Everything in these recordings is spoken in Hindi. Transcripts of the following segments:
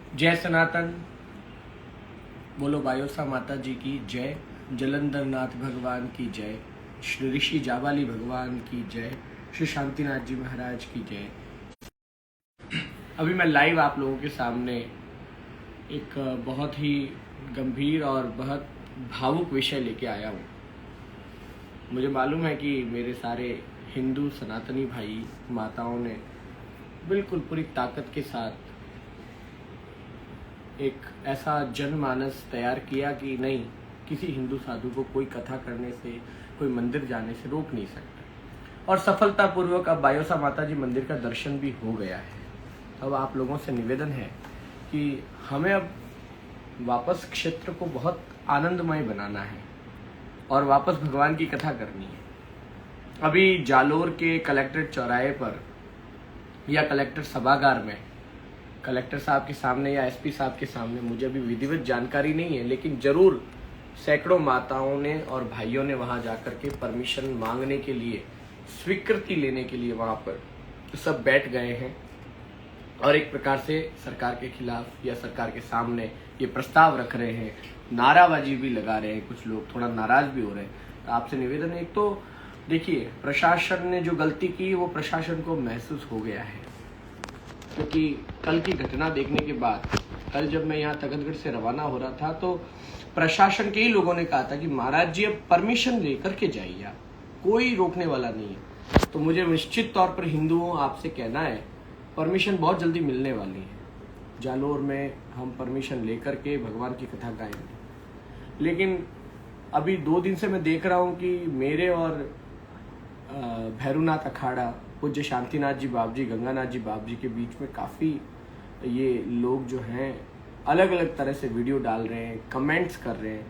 जय सनातन। बोलो बायोसा माता जी की जय। जलंधर नाथ भगवान की जय। श्री ऋषि जाबाली भगवान की जय। श्री शांतिनाथ जी महाराज की जय। अभी मैं लाइव आप लोगों के सामने एक बहुत ही गंभीर और बहुत भावुक विषय लेके आया हूँ। मुझे मालूम है कि मेरे सारे हिंदू सनातनी भाई माताओं ने बिल्कुल पूरी ताकत के साथ एक ऐसा जनमानस तैयार किया कि नहीं, किसी हिंदू साधु को कोई कथा करने से, कोई मंदिर जाने से रोक नहीं सकता। और सफलतापूर्वक अब बायोसा माता जी मंदिर का दर्शन भी हो गया है। अब आप लोगों से निवेदन है कि हमें अब वापस क्षेत्र को बहुत आनंदमय बनाना है और वापस भगवान की कथा करनी है। अभी जालोर के कलेक्ट्रेट चौराहे पर या कलेक्टर सभागार में कलेक्टर साहब के सामने या एसपी साहब के सामने, मुझे अभी विधिवत जानकारी नहीं है, लेकिन जरूर सैकड़ों माताओं ने और भाइयों ने वहां जाकर के परमिशन मांगने के लिए, स्वीकृति लेने के लिए वहां पर सब बैठ गए हैं और एक प्रकार से सरकार के खिलाफ या सरकार के सामने ये प्रस्ताव रख रहे हैं, नाराबाजी भी लगा रहे हैं। कुछ लोग थोड़ा नाराज भी हो रहे हैं। तो आपसे निवेदन है, एक तो देखिए, प्रशासन ने जो गलती की वो प्रशासन को महसूस हो गया है, क्योंकि कल की घटना देखने के बाद, कल जब मैं यहाँ तखतगढ़ से रवाना हो रहा था तो प्रशासन के ही लोगों ने कहा था कि महाराज जी अब परमिशन लेकर के जाइए, आप, कोई रोकने वाला नहीं है। तो मुझे निश्चित तौर पर हिंदुओं आपसे कहना है, परमिशन बहुत जल्दी मिलने वाली है। जालोर में हम परमिशन लेकर के भगवान की कथा गाएंगे। लेकिन अभी 2 दिन से मैं देख रहा हूँ कि मेरे और भैरूनाथ अखाड़ा, पूज्य शांतिनाथ जी बाप जी, गंगानाथ जी बाप जी के बीच में काफ़ी ये लोग जो हैं अलग अलग तरह से वीडियो डाल रहे हैं, कमेंट्स कर रहे हैं।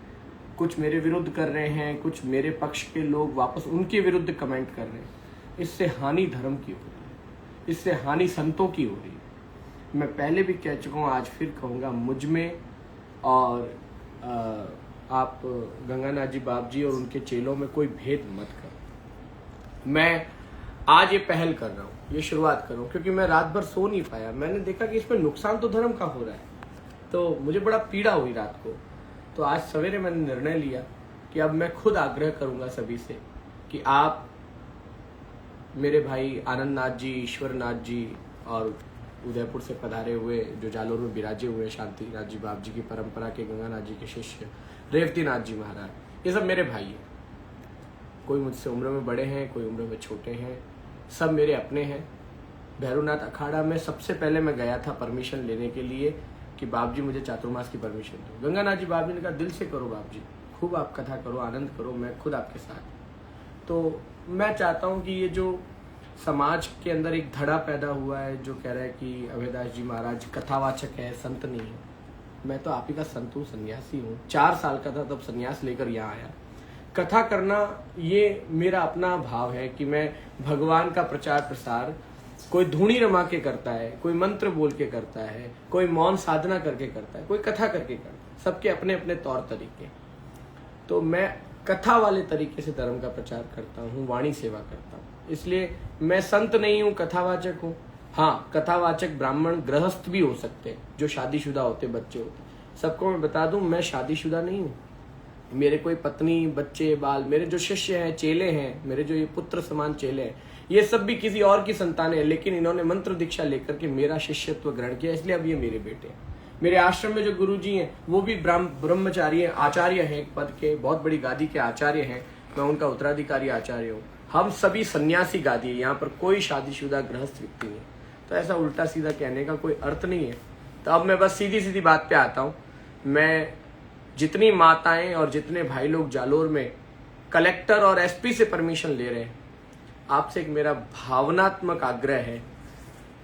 कुछ मेरे विरुद्ध कर रहे हैं, कुछ मेरे पक्ष के लोग वापस उनके विरुद्ध कमेंट कर रहे हैं। इससे हानि धर्म की हो रही है, इससे हानि संतों की हो रही है। मैं पहले भी कह चुका हूँ, आज फिर कहूँगा, मुझ में और आप गंगानाथ जी बाप जी और उनके चेलों में कोई भेद मत करो। मैं आज ये पहल कर रहा हूँ, ये शुरुआत कर रहा हूँ, क्योंकि मैं रात भर सो नहीं पाया। मैंने देखा कि इसमें नुकसान तो धर्म का हो रहा है, तो मुझे बड़ा पीड़ा हुई रात को। तो आज सवेरे मैंने निर्णय लिया कि अब मैं खुद आग्रह करूंगा सभी से कि आप, मेरे भाई आनंद नाथ जी, ईश्वर नाथ जी और उदयपुर से पधारे हुए जो जालोर में विराजे हुए शांतिनाथ जी बाप जी की परंपरा के गंगानाथ जी के शिष्य रेवती नाथ जी महाराज, ये सब मेरे भाई हैं। कोई मुझसे उम्र में बड़े हैं, कोई उम्र में छोटे हैं, सब मेरे अपने हैं। भैरूनाथ अखाड़ा में सबसे पहले मैं गया था परमिशन लेने के लिए कि बाप जी मुझे चातुर्मास की परमिशन दो। गंगानाथ जी बाप जी ने कहा दिल से करो बाप जी, खूब आप कथा करो, आनंद करो, मैं खुद आपके साथ। तो मैं चाहता हूँ कि ये जो समाज के अंदर एक धड़ा पैदा हुआ है जो कह रहा है कि अभयदास जी महाराज कथावाचक है, संत नहीं है। मैं तो आप ही का संत हूँ, सन्यासी हूँ। 4 साल का था तब सन्यास लेकर यहाँ आया। कथा करना ये मेरा अपना भाव है कि मैं भगवान का प्रचार प्रसार, कोई धूनी रमा के करता है, कोई मंत्र बोल के करता है, कोई मौन साधना करके करता है, कोई कथा करके करता है। सबके अपने अपने तौर तरीके। तो मैं कथा वाले तरीके से धर्म का प्रचार करता हूँ, वाणी सेवा करता हूँ। इसलिए मैं संत नहीं हूँ, कथावाचक हूँ। हाँ, कथावाचक ब्राह्मण गृहस्थ भी हो सकते हैं, जो शादीशुदा होते, बच्चे होते। सबको मैं बता दूं, मैं शादीशुदा नहीं हूँ। मेरे कोई पत्नी, बच्चे, बाल, मेरे जो शिष्य हैं, चेले हैं, मेरे जो ये पुत्र समान चेले हैं, ये सब भी किसी और की संतानें हैं, लेकिन इन्होंने मंत्र दीक्षा लेकर के मेरा शिष्यत्व ग्रहण किया, इसलिए अब ये मेरे बेटे हैं। मेरे आश्रम में जो गुरुजी हैं वो भी ब्रह्मचारी हैं, आचार्य हैं, एक पद के, बहुत बड़ी गादी के आचार्य हैं। मैं उनका उत्तराधिकारी आचार्य हूँ। हम सभी सन्यासी गादी है, यहाँ पर कोई शादीशुदा गृहस्थ व्यक्ति नहीं। तो ऐसा उल्टा सीधा कहने का कोई अर्थ नहीं है। तो अब मैं बस सीधी सीधी बात पे आता हूँ। मैं जितनी माताएं और जितने भाई लोग जालोर में कलेक्टर और एसपी से परमिशन ले रहे हैं, आपसे एक मेरा भावनात्मक आग्रह है,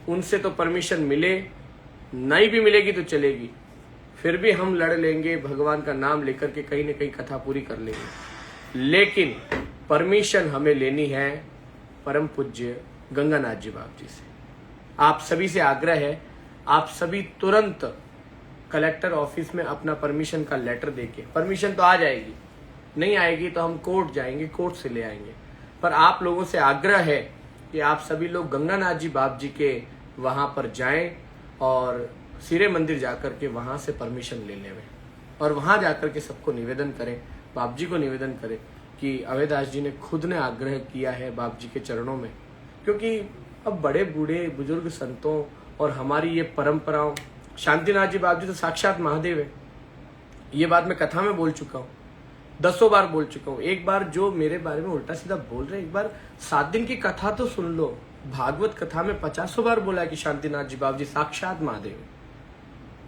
उनसे तो परमिशन मिले, नहीं भी मिलेगी तो चलेगी, फिर भी हम लड़ लेंगे, भगवान का नाम लेकर के कहीं ना कहीं कथा पूरी कर लेंगे। लेकिन परमिशन हमें लेनी है परम पूज्य गंगानाथ जी बाप जी से। आप सभी से आग्रह है, आप सभी तुरंत कलेक्टर ऑफिस में अपना परमिशन का लेटर देके, परमिशन तो आ जाएगी, नहीं आएगी तो हम कोर्ट जाएंगे, कोर्ट से ले आएंगे। पर आप लोगों से आग्रह है कि आप सभी लोग गंगानाथ जी बाप जी के वहां पर जाएं और सिरे मंदिर जाकर के वहां से परमिशन ले लें और वहां जाकर के सबको निवेदन करें, बाप जी को निवेदन करें कि अभयदास जी ने खुद ने आग्रह किया है बाप जी के चरणों में, क्योंकि अब बड़े बूढ़े बुजुर्ग संतों और हमारी ये परंपराओं, शांतिनाथ जी बाप जी तो साक्षात महादेव है। ये बात मैं कथा में बोल चुका हूँ, 10 बार बोल चुका हूँ। एक बार जो मेरे बारे में उल्टा सीधा बोल रहे, एक बार 7 दिन की कथा तो सुन लो। भागवत कथा में 50 बार बोला है कि शांतिनाथ जी बाप जी साक्षात महादेव है,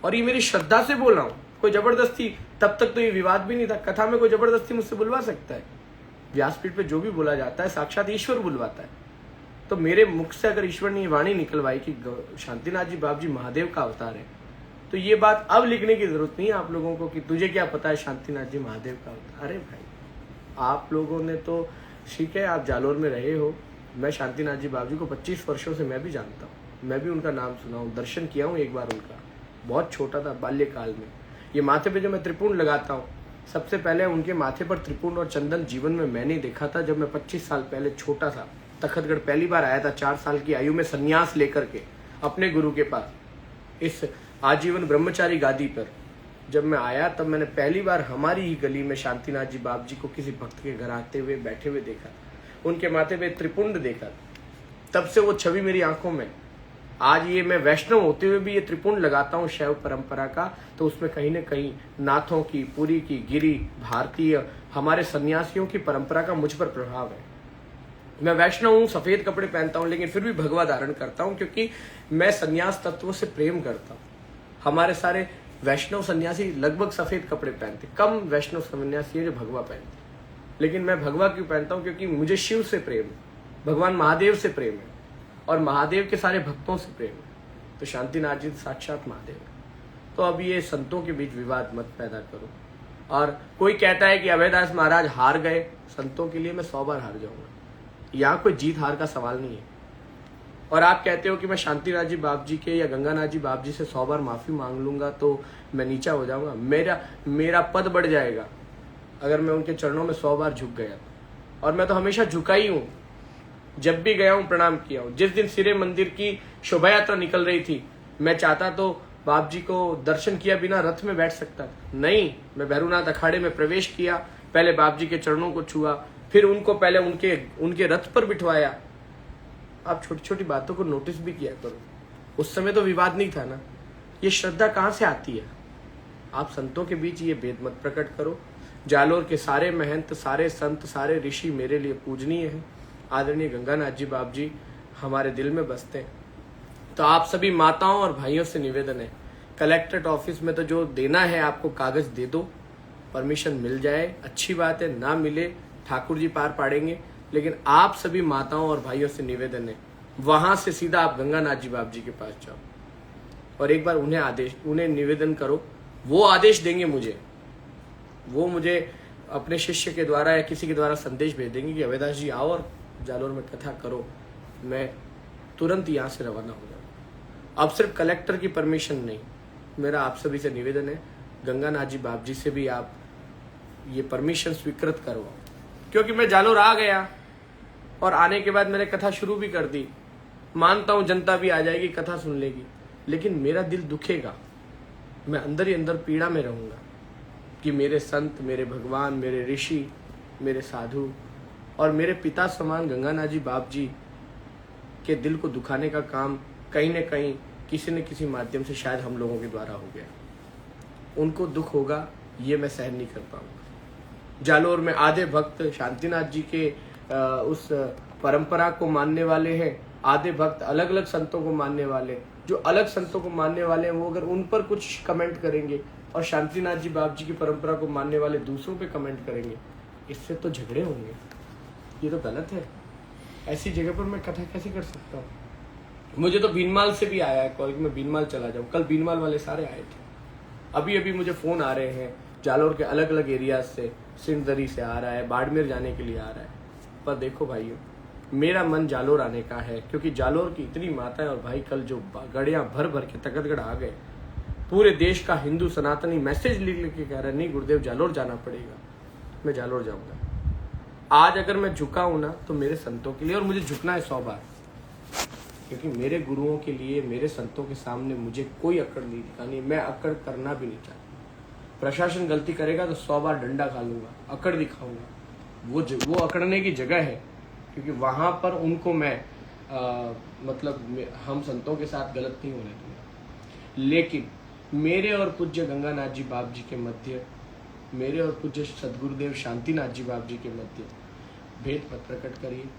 और ये मेरी श्रद्धा से बोल रहा हूँ। कोई जबरदस्ती, तब तक तो ये विवाद भी नहीं था, कथा में कोई जबरदस्ती मुझसे बुलवा सकता है? व्यासपीठ पे जो भी बोला जाता है साक्षात ईश्वर बुलवाता है। तो मेरे मुख से अगर ईश्वर ने वाणी निकलवाई कि शांतिनाथ जी बाप जी महादेव का अवतार है, तो ये बात अब लिखने की जरूरत नहीं है आप लोगों को कि तुझे क्या पता है शांतिनाथ जी महादेव का अवतार। अरे भाई, आप लोगों ने तो ठीक है, आप जालोर में रहे हो, मैं शांतिनाथ जी बाप जी को 25 वर्षों से मैं भी जानता हूँ, मैं भी उनका नाम सुना हूँ, दर्शन किया हूँ एक बार उनका, बहुत छोटा था बाल्यकाल में। ये माथे पे जो मैं त्रिपुंड लगाता हूँ, सबसे पहले उनके माथे पर त्रिपुंड और चंदन जीवन में मैंने देखा था जब मैं 25 साल पहले छोटा था। तखतगढ़ पहली बार आया था 4 साल की आयु में संन्यास लेकर के अपने गुरु के पास। इस आजीवन ब्रह्मचारी गादी पर जब मैं आया, तब मैंने पहली बार हमारी ही गली में शांतिनाथ जी बाप जी को किसी भक्त के घर आते हुए बैठे हुए देखा, उनके माथे पे त्रिपुंड देखा। तब से वो छवि मेरी आंखों में। आज ये मैं वैष्णव होते हुए भी ये त्रिपुंड लगाता हूँ शैव परंपरा का, तो उसमें कहीं न कहीं नाथों की, पुरी की, गिरी, भारतीय, हमारे सन्यासियों की परंपरा का मुझ पर प्रभाव है। मैं वैष्णव हूँ, सफेद कपड़े पहनता हूँ, लेकिन फिर भी भगवा धारण करता हूँ, क्योंकि मैं सन्यास तत्वों से प्रेम करता हूँ। हमारे सारे वैष्णव सन्यासी लगभग सफेद कपड़े पहनते, कम वैष्णव सन्यासी है जो भगवा पहनते। लेकिन मैं भगवा क्यों पहनता हूँ? क्योंकि मुझे शिव से प्रेम है, भगवान महादेव से प्रेम है, और महादेव के सारे भक्तों से प्रेम है। तो शांतिनाथ जी साक्षात महादेव है। तो अब ये संतों के बीच विवाद मत पैदा करो। और कोई कहता है कि अभयदास महाराज हार गए, संतों के लिए मैं 100 बार हार जाऊंगा। यहाँ कोई जीत हार का सवाल नहीं है। और आप कहते हो कि मैं शांतिनाथ जी बाप जी के या गंगानाथ जी बाप जी से 100 बार माफी मांग लूंगा तो मैं नीचा हो जाऊंगा, मेरा पद बढ़ जाएगा अगर मैं उनके चरणों में 100 बार झुक गया। और मैं तो हमेशा झुका ही हूं, जब भी गया हूं प्रणाम किया हूं। जिस दिन सिरे मंदिर की शोभा यात्रा निकल रही थी, मैं चाहता तो बाप जी को दर्शन किया बिना रथ में बैठ सकता, नहीं, मैं भैरूनाथ अखाड़े में प्रवेश किया, पहले बाप जी के चरणों को छुआ, फिर उनको पहले उनके रथ पर बिठवाया। आप छोटी छोटी बातों को नोटिस भी किया करो। उस समय तो विवाद नहीं था ना। ये श्रद्धा कहाँ से आती है? आप संतों के बीच ये भेद मत प्रकट करो। जालोर के सारे महंत, सारे संत, सारे ऋषि मेरे लिए पूजनीय हैं। आदरणीय गंगानाथ जी बाप जी हमारे दिल में बसते हैं। तो आप सभी माताओं और भाइयों से निवेदन है, कलेक्ट्रेट ऑफिस में तो जो देना है आपको कागज दे दो, परमिशन मिल जाए अच्छी बात है, ना मिले ठाकुर जी पार पाड़ेंगे। लेकिन आप सभी माताओं और भाइयों से निवेदन है, वहां से सीधा आप गंगानाथ जी बाप जी के पास जाओ और एक बार उन्हें निवेदन करो। वो आदेश देंगे मुझे, वो मुझे अपने शिष्य के द्वारा या किसी के द्वारा संदेश भेज देंगे कि अभयदास जी आओ और जालोर में कथा करो। मैं तुरंत यहाँ से रवाना हो जाऊँ। अब सिर्फ कलेक्टर की परमिशन नहीं, मेरा आप सभी से निवेदन है, गंगानाथ जी बाप जी से भी आप ये परमिशन स्वीकृत करवाओ। क्योंकि मैं जालोर आ गया और आने के बाद मैंने कथा शुरू भी कर दी। मानता हूं जनता भी आ जाएगी, कथा सुन लेगी, लेकिन मेरा दिल दुखेगा। मैं अंदर ही अंदर पीड़ा में रहूंगा कि मेरे संत, मेरे भगवान, मेरे ऋषि, मेरे साधु और मेरे पिता समान गंगानाथ जी बाप जी के दिल को दुखाने का काम कहीं न कहीं किसी न किसी माध्यम से शायद हम लोगों के द्वारा हो गया। उनको दुख होगा, ये मैं सहन नहीं कर पाऊंगा। जालोर में आधे भक्त शांतिनाथ जी के उस परंपरा को मानने वाले हैं, आधे भक्त अलग अलग संतों को मानने वाले। जो अलग संतों को मानने वाले हैं वो अगर उन पर कुछ कमेंट करेंगे और शांतिनाथ जी बाप जी की परंपरा को मानने वाले दूसरों पे कमेंट करेंगे, इससे तो झगड़े होंगे। ये तो गलत है। ऐसी जगह पर मैं कथा कैसे कर सकता हूँ? मुझे तो बीनमाल से भी आया है कॉल कि मैं बीनमाल चला जाऊँ। कल बीनमाल वाले सारे आए थे। अभी मुझे फोन आ रहे हैं जालोर के अलग अलग एरियाज से, सिंधदरी से आ रहा है, बाड़मेर जाने के लिए आ रहा है। पर देखो भाइयों, मेरा मन जालोर आने का है, क्योंकि जालोर की इतनी माताएं और भाई कल जो गाड़ियां भर भर के तखतगढ़ आ गए, पूरे देश का हिंदू सनातनी मैसेज लिख के कह रहा है नहीं गुरुदेव जालोर जाना पड़ेगा। मैं जालोर जाऊंगा। आज अगर मैं झुका हूं ना तो मेरे संतों के लिए, और मुझे झुकना है 100 बार। क्योंकि मेरे गुरुओं के लिए, मेरे संतों के सामने मुझे कोई अकड़ नहीं दिखानी, मैं अकड़ करना भी नहीं चाहता। प्रशासन गलती करेगा तो 100 बार डंडा खा लूंगा, अकड़ दिखाऊंगा। वो अकड़ने की जगह है, क्योंकि वहां पर उनको मैं हम संतों के साथ गलत नहीं होने दूंगा। लेकिन मेरे और पूज्य गंगानाथ जी बाप जी के मध्य, मेरे और पूज्य सदगुरुदेव शांतिनाथ जी बाप जी के मध्य भेद मत प्रकट करिए।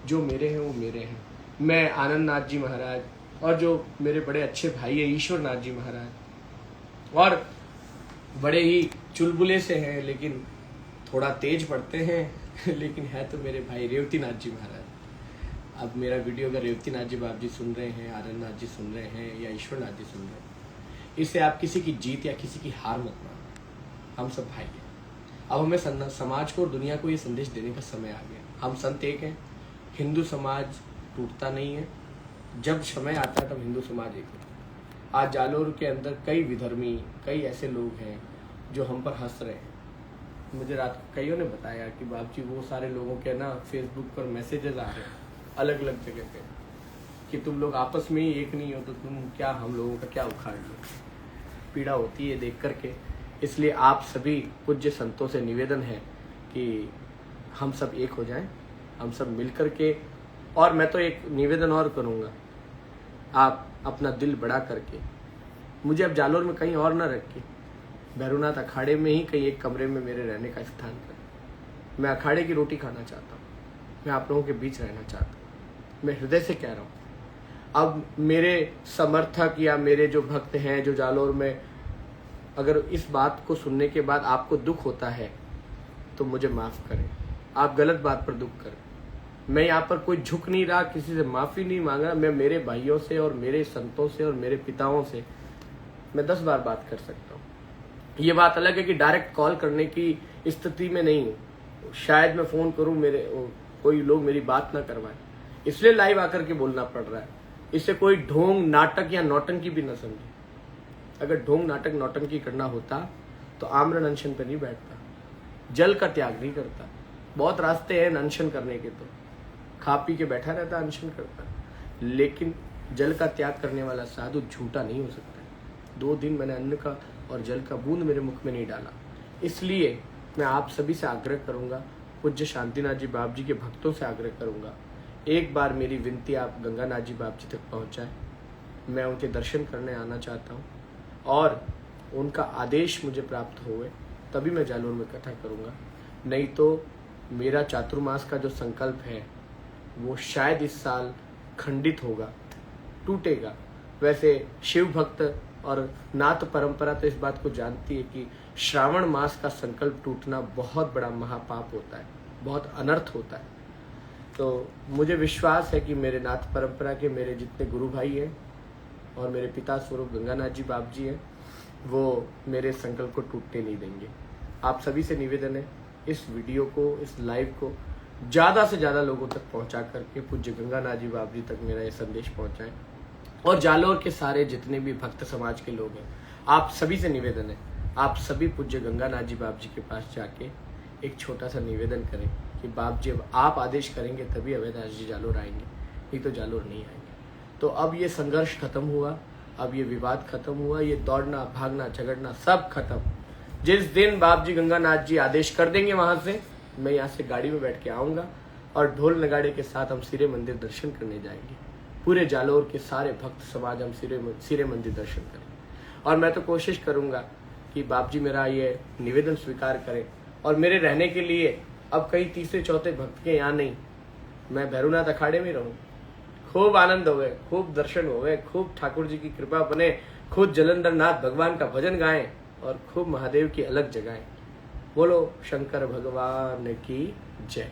जो मेरे हैं वो मेरे हैं। मैं आनंद नाथ जी महाराज और जो मेरे बड़े अच्छे भाई है ईश्वर नाथ जी महाराज, और बड़े ही चुलबुले से हैं लेकिन थोड़ा तेज पढ़ते हैं लेकिन है तो मेरे भाई रेवती नाथ जी महाराज। अब मेरा वीडियो अगर रेवती नाथ जी बाप जी सुन रहे हैं, आनंद नाथ जी सुन रहे हैं या ईश्वर नाथ जी सुन रहे हैं, इससे आप किसी की जीत या किसी की हार मत मानो। हम सब भाई हैं। अब हमें समाज को और दुनिया को ये संदेश देने का समय आ गया। हम संत एक हैं, हिंदू समाज टूटता नहीं है। जब समय आता है तब हिंदू समाज एक होता है। आज जालोर के अंदर कई विधर्मी, कई ऐसे लोग हैं जो हम पर हंस रहे हैं। मुझे रात को कईयों ने बताया कि बाप जी वो सारे लोगों के ना फेसबुक पर मैसेजेस आ रहे हैं अलग अलग जगह पे कि तुम लोग आपस में ही एक नहीं हो तो तुम क्या हम लोगों का क्या उखाड़ लो। पीड़ा होती है देख करके। इसलिए आप सभी पूज्य संतों से निवेदन है कि हम सब एक हो जाएं, हम सब मिल करके। और मैं तो एक निवेदन और करूँगा, आप अपना दिल बड़ा करके मुझे अब जालोर में कहीं और ना रखिए, भैरवनाथ अखाड़े में ही कहीं एक कमरे में मेरे रहने का स्थान करें। मैं अखाड़े की रोटी खाना चाहता हूँ, मैं आप लोगों के बीच रहना चाहता हूँ। मैं हृदय से कह रहा हूँ। अब मेरे समर्थक या मेरे जो भक्त हैं जो जालोर में, अगर इस बात को सुनने के बाद आपको दुख होता है तो मुझे माफ़ करें। आप गलत बात पर दुख करें। मैं यहाँ पर कोई झुक नहीं रहा, किसी से माफ़ी नहीं मांग रहा। मैं मेरे भाइयों से और मेरे संतों से और मेरे पिताओं से मैं 10 बार बात कर सकता हूँ। ये बात अलग है कि डायरेक्ट कॉल करने की स्थिति में नहीं हूँ। शायद मैं फ़ोन करूँ, मेरे कोई लोग मेरी बात ना करवाएं, इसलिए लाइव आकर के बोलना पड़ रहा है। इससे कोई ढोंग नाटक या नौटंकी भी न समझे। अगर ढोंग नाटक नौटंकी करना होता तो आमरण अनशन पर नहीं बैठता, जल का त्याग नहीं करता। बहुत रास्ते हैं अनशन करने के, तो खा पी के बैठा रहता अनशन करता, लेकिन जल का त्याग करने वाला साधु झूठा नहीं हो सकता। 2 दिन मैंने अन्न का और जल का बूंद मेरे मुख में नहीं डाला। इसलिए मैं आप सभी से आग्रह करूंगा, पूज्य शांतिनाथ जी बाप जी के भक्तों से आग्रह करूंगा, एक बार मेरी विनती आप गंगानाथ जी बाप जी तक पहुंचाएं। मैं उनके दर्शन करने आना चाहता हूं और उनका आदेश मुझे प्राप्त होए तभी मैं जालोर में कथा करूंगा। नहीं तो मेरा चातुर्मास का जो संकल्प है वो शायद इस साल खंडित होगा, टूटेगा। वैसे शिव भक्त और नाथ परंपरा तो इस बात को जानती है कि श्रावण मास का संकल्प टूटना बहुत बड़ा महापाप होता है, बहुत अनर्थ होता है। तो मुझे विश्वास है कि मेरे नाथ परंपरा के मेरे जितने गुरु भाई हैं और मेरे पिता स्वरूप गंगानाथ जी बाप जी हैं, वो मेरे संकल्प को टूटने नहीं देंगे। आप सभी से निवेदन है, इस वीडियो को, इस लाइव को ज़्यादा से ज़्यादा लोगों तक पहुंचा करके पूज्य गंगानाथ जी बाप जी तक मेरा ये संदेश पहुंचाएं। और जालोर के सारे जितने भी भक्त समाज के लोग हैं, आप सभी से निवेदन है, आप सभी पूज्य गंगानाथ जी बाप जी के पास जाके एक छोटा सा निवेदन करें कि बाप जी अब आप आदेश करेंगे तभी अवैधाश जी जालोर आएंगे, नहीं तो जालोर नहीं आएंगे। तो अब ये संघर्ष खत्म हुआ, अब ये विवाद खत्म हुआ, ये दौड़ना भागना झगड़ना सब खत्म। जिस दिन बाप जी गंगानाथ जी आदेश कर देंगे वहां से, मैं यहाँ से गाड़ी में बैठ के आऊँगा और ढोल नगाड़े के साथ हम सिरे मंदिर दर्शन करने जाएंगे। पूरे जालोर के सारे भक्त समाज हम सिरे मंदिर दर्शन करें। और मैं तो कोशिश करूँगा कि बाप जी मेरा ये निवेदन स्वीकार करें और मेरे रहने के लिए अब कई तीसरे चौथे भक्त के यहाँ नहीं, मैं भैरवनाथ अखाड़े में रहूँ। खूब आनंद होवे, खूब दर्शन होवे, खूब ठाकुर जी की कृपा बने, खुद जलंधर नाथ भगवान का भजन गाएं और खूब महादेव की अलग जगाएं। बोलो शंकर भगवान की जय।